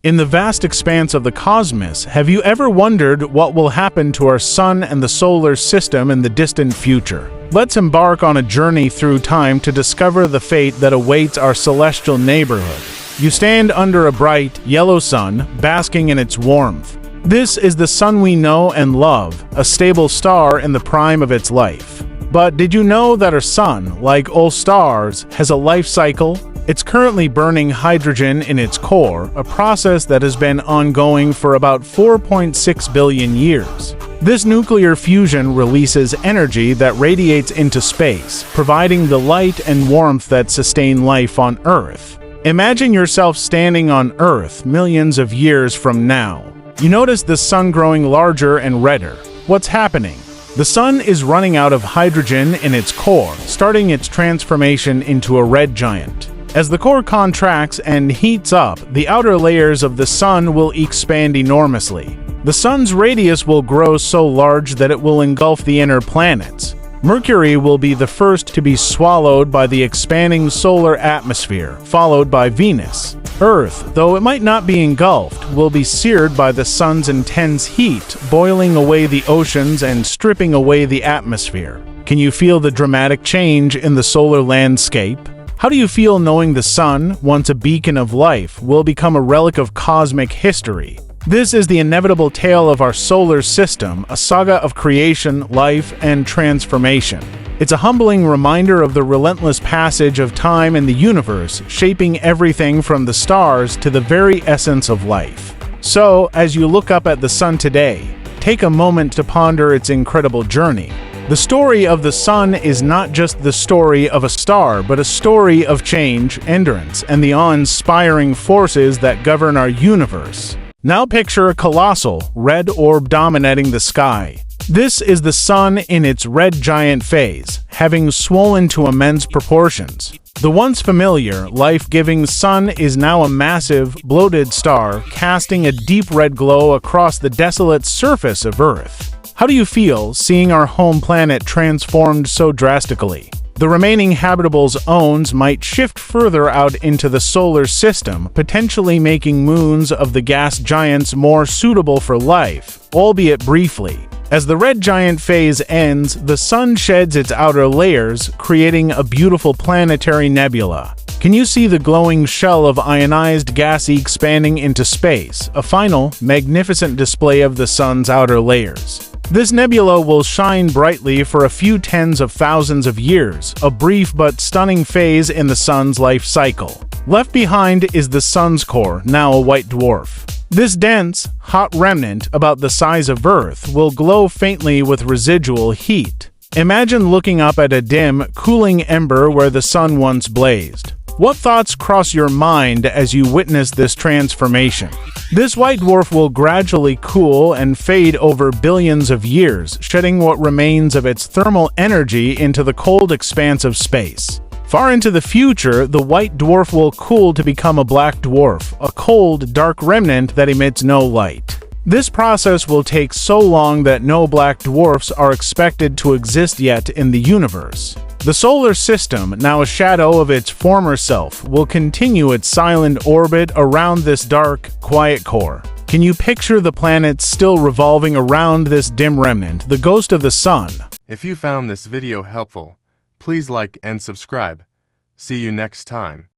In the vast expanse of the cosmos, have you ever wondered what will happen to our sun and the solar system in the distant future? Let's embark on a journey through time to discover the fate that awaits our celestial neighborhood. You stand under a bright, yellow sun, basking in its warmth. This is the sun we know and love, a stable star in the prime of its life. But did you know that our sun, like all stars, has a life cycle? It's currently burning hydrogen in its core, a process that has been ongoing for about 4.6 billion years. This nuclear fusion releases energy that radiates into space, providing the light and warmth that sustain life on Earth. Imagine yourself standing on Earth millions of years from now. You notice the sun growing larger and redder. What's happening? The sun is running out of hydrogen in its core, starting its transformation into a red giant. As the core contracts and heats up, the outer layers of the sun will expand enormously. The sun's radius will grow so large that it will engulf the inner planets. Mercury will be the first to be swallowed by the expanding solar atmosphere, followed by Venus. Earth, though it might not be engulfed, will be seared by the sun's intense heat, boiling away the oceans and stripping away the atmosphere. Can you feel the dramatic change in the solar landscape? How do you feel knowing the sun, once a beacon of life, will become a relic of cosmic history? This is the inevitable tale of our solar system, a saga of creation, life, and transformation. It's a humbling reminder of the relentless passage of time in the universe, shaping everything from the stars to the very essence of life. So, as you look up at the sun today, take a moment to ponder its incredible journey. The story of the sun is not just the story of a star, but a story of change, endurance, and the awe-inspiring forces that govern our universe. Now picture a colossal, red orb dominating the sky. This is the sun in its red giant phase, having swollen to immense proportions. The once familiar, life-giving sun is now a massive, bloated star, casting a deep red glow across the desolate surface of Earth. How do you feel seeing our home planet transformed so drastically? The remaining habitable zones might shift further out into the solar system, potentially making moons of the gas giants more suitable for life, albeit briefly. As the red giant phase ends, the sun sheds its outer layers, creating a beautiful planetary nebula. Can you see the glowing shell of ionized gas expanding into space, a final, magnificent display of the sun's outer layers? This nebula will shine brightly for a few tens of thousands of years, a brief but stunning phase in the sun's life cycle. Left behind is the sun's core, now a white dwarf. This dense, hot remnant, about the size of Earth, will glow faintly with residual heat. Imagine looking up at a dim, cooling ember where the sun once blazed. What thoughts cross your mind as you witness this transformation? This white dwarf will gradually cool and fade over billions of years, shedding what remains of its thermal energy into the cold expanse of space. Far into the future, the white dwarf will cool to become a black dwarf, a cold, dark remnant that emits no light. This process will take so long that no black dwarfs are expected to exist yet in the universe. The solar system, now a shadow of its former self, will continue its silent orbit around this dark, quiet core. Can you picture the planets still revolving around this dim remnant, the ghost of the sun? If you found this video helpful, please like and subscribe. See you next time.